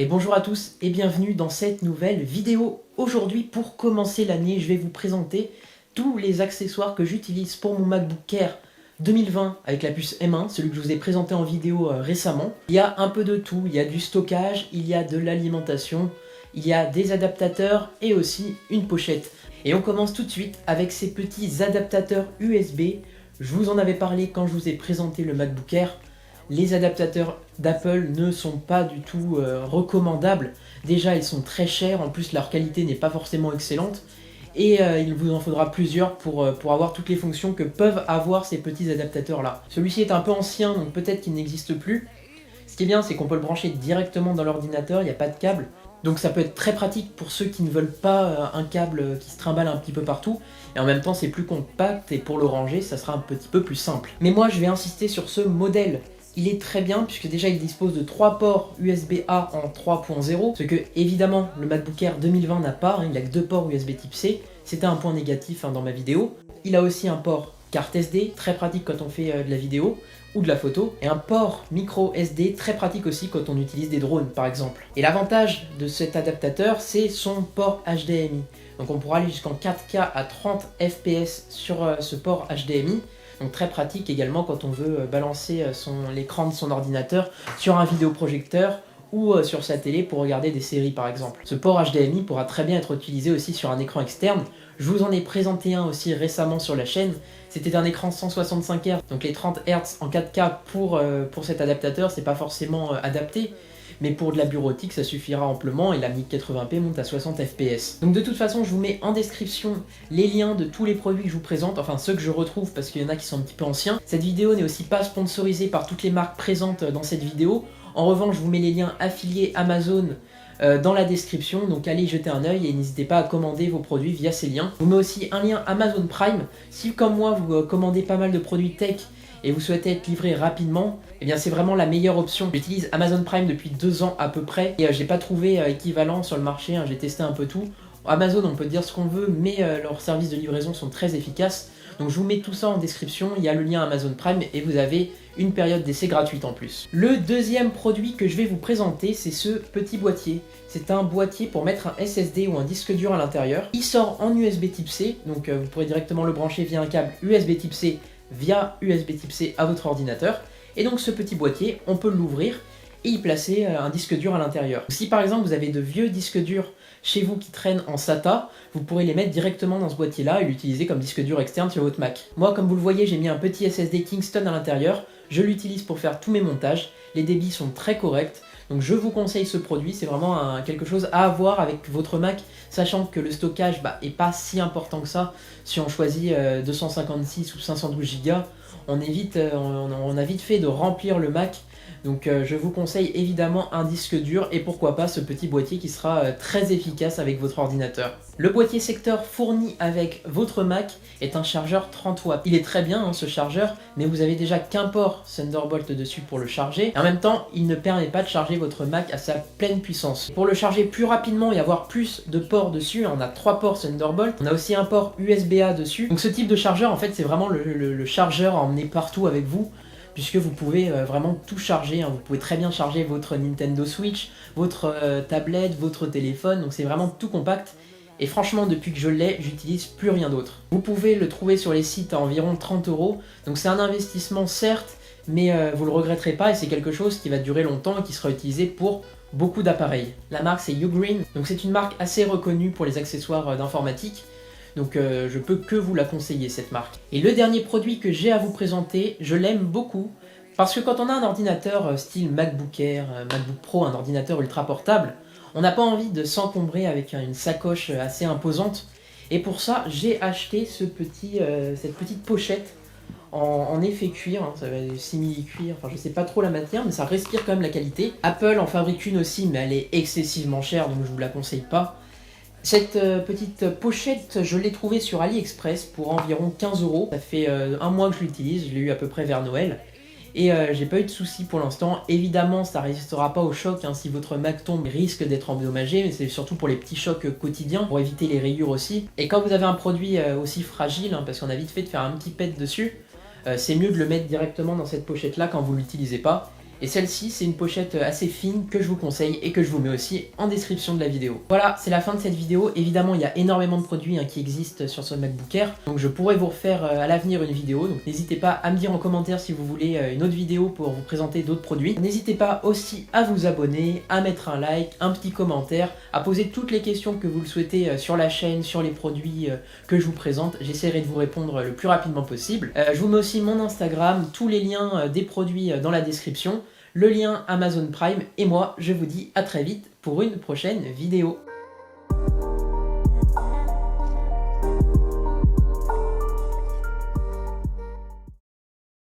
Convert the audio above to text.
Et bonjour à tous et bienvenue dans cette nouvelle vidéo. Aujourd'hui, pour commencer l'année, je vais vous présenter tous les accessoires que j'utilise pour mon MacBook Air 2020 avec la puce M1, celui que je vous ai présenté en vidéo récemment. Il y a un peu de tout, il y a du stockage, il y a de l'alimentation, il y a des adaptateurs et aussi une pochette. Et on commence tout de suite avec ces petits adaptateurs USB. Je vous en avais parlé quand je vous ai présenté le MacBook Air. Les adaptateurs d'Apple ne sont pas du tout recommandables. Déjà, ils sont très chers, en plus leur qualité n'est pas forcément excellente. Et il vous en faudra plusieurs pour avoir toutes les fonctions que peuvent avoir ces petits adaptateurs là. Celui-ci est un peu ancien, donc peut-être qu'il n'existe plus. Ce qui est bien, c'est qu'on peut le brancher directement dans l'ordinateur, il n'y a pas de câble. Donc ça peut être très pratique pour ceux qui ne veulent pas un câble qui se trimballe un petit peu partout. Et en même temps, c'est plus compact et pour le ranger, ça sera un petit peu plus simple. Mais moi, je vais insister sur ce modèle. Il est très bien puisque déjà il dispose de 3 ports USB-A en 3.0, ce que évidemment le MacBook Air 2020 n'a pas, il n'a que 2 ports USB type C, c'était un point négatif dans ma vidéo. Il a aussi un port carte SD, très pratique quand on fait de la vidéo ou de la photo, et un port micro SD très pratique aussi quand on utilise des drones par exemple. Et l'avantage de cet adaptateur, c'est son port HDMI. Donc on pourra aller jusqu'en 4K à 30 fps sur ce port HDMI. Donc très pratique également quand on veut balancer l'écran de son ordinateur sur un vidéoprojecteur ou sur sa télé pour regarder des séries par exemple. Ce port HDMI pourra très bien être utilisé aussi sur un écran externe. Je vous en ai présenté un aussi récemment sur la chaîne. C'était un écran 165 Hz, donc les 30 Hz en 4K pour cet adaptateur, c'est pas forcément adapté. Mais pour de la bureautique, ça suffira amplement et la 1080p monte à 60 fps. Donc de toute façon, je vous mets en description les liens de tous les produits que je vous présente, enfin ceux que je retrouve parce qu'il y en a qui sont un petit peu anciens. Cette vidéo n'est aussi pas sponsorisée par toutes les marques présentes dans cette vidéo. En revanche, je vous mets les liens affiliés Amazon dans la description, donc allez jeter un œil et n'hésitez pas à commander vos produits via ces liens. Je vous mets aussi un lien Amazon Prime. Si comme moi, vous commandez pas mal de produits tech, et vous souhaitez être livré rapidement, eh bien c'est vraiment la meilleure option. J'utilise Amazon Prime depuis 2 ans à peu près et j'ai pas trouvé équivalent sur le marché, j'ai testé un peu tout. Amazon, on peut dire ce qu'on veut, mais leurs services de livraison sont très efficaces. Donc je vous mets tout ça en description, il y a le lien Amazon Prime et vous avez une période d'essai gratuite en plus. Le deuxième produit que je vais vous présenter, c'est ce petit boîtier. C'est un boîtier pour mettre un SSD ou un disque dur à l'intérieur. Il sort en USB type C, donc vous pourrez directement le brancher via un câble USB type C via USB type C à votre ordinateur. Et donc ce petit boîtier, on peut l'ouvrir et y placer un disque dur à l'intérieur. Si par exemple vous avez de vieux disques durs chez vous qui traînent en SATA, vous pourrez les mettre directement dans ce boîtier là et l'utiliser comme disque dur externe sur votre Mac. Moi, comme vous le voyez, j'ai mis un petit SSD Kingston à l'intérieur, je l'utilise pour faire tous mes montages, les débits sont très corrects. Donc je vous conseille ce produit, c'est vraiment quelque chose à avoir avec votre Mac, sachant que le stockage est pas si important que ça. Si on choisit 256 ou 512 Go, on a vite fait de remplir le Mac. Donc je vous conseille évidemment un disque dur et pourquoi pas ce petit boîtier qui sera très efficace avec votre ordinateur. Le boîtier secteur fourni avec votre Mac est un chargeur 30 watts. Il est très bien ce chargeur, mais vous avez déjà qu'un port Thunderbolt dessus pour le charger. Et en même temps, il ne permet pas de charger votre Mac à sa pleine puissance. Pour le charger plus rapidement et avoir plus de ports dessus, on a 3 ports Thunderbolt, on a aussi un port USB-A dessus. Donc ce type de chargeur, en fait, c'est vraiment le chargeur à emmener partout avec vous, puisque vous pouvez vraiment tout charger, Vous pouvez très bien charger votre Nintendo Switch, votre tablette, votre téléphone, donc c'est vraiment tout compact. Et franchement, depuis que je l'ai, j'utilise plus rien d'autre. Vous pouvez le trouver sur les sites à environ 30 €, donc c'est un investissement certes, mais vous le regretterez pas et c'est quelque chose qui va durer longtemps et qui sera utilisé pour beaucoup d'appareils. La marque c'est Ugreen, donc c'est une marque assez reconnue pour les accessoires d'informatique. Donc je peux que vous la conseiller cette marque. Et le dernier produit que j'ai à vous présenter, je l'aime beaucoup, parce que quand on a un ordinateur style MacBook Air, MacBook Pro, un ordinateur ultra portable, on n'a pas envie de s'encombrer avec une sacoche assez imposante. Et pour ça, j'ai acheté cette petite pochette en effet cuir, ça va être simili-cuir, enfin je sais pas trop la matière, mais ça respire quand même la qualité. Apple en fabrique une aussi, mais elle est excessivement chère, donc je vous la conseille pas. Cette petite pochette, je l'ai trouvée sur AliExpress pour environ 15 €. Ça fait un mois que je l'utilise, je l'ai eu à peu près vers Noël. Et j'ai pas eu de soucis pour l'instant. Évidemment, ça résistera pas au choc. Si votre Mac tombe, il risque d'être endommagé, mais c'est surtout pour les petits chocs quotidiens, pour éviter les rayures aussi. Et quand vous avez un produit aussi fragile, parce qu'on a vite fait de faire un petit pet dessus, c'est mieux de le mettre directement dans cette pochette-là quand vous l'utilisez pas. Et celle-ci, c'est une pochette assez fine que je vous conseille et que je vous mets aussi en description de la vidéo. Voilà, c'est la fin de cette vidéo. Évidemment, il y a énormément de produits qui existent sur ce MacBook Air, donc je pourrais vous refaire à l'avenir une vidéo. Donc n'hésitez pas à me dire en commentaire si vous voulez une autre vidéo pour vous présenter d'autres produits. N'hésitez pas aussi à vous abonner, à mettre un like, un petit commentaire, à poser toutes les questions que vous le souhaitez sur la chaîne, sur les produits que je vous présente. J'essaierai de vous répondre le plus rapidement possible. Je vous mets aussi mon Instagram, tous les liens des produits dans la description, le lien Amazon Prime, et moi je vous dis à très vite pour une prochaine vidéo.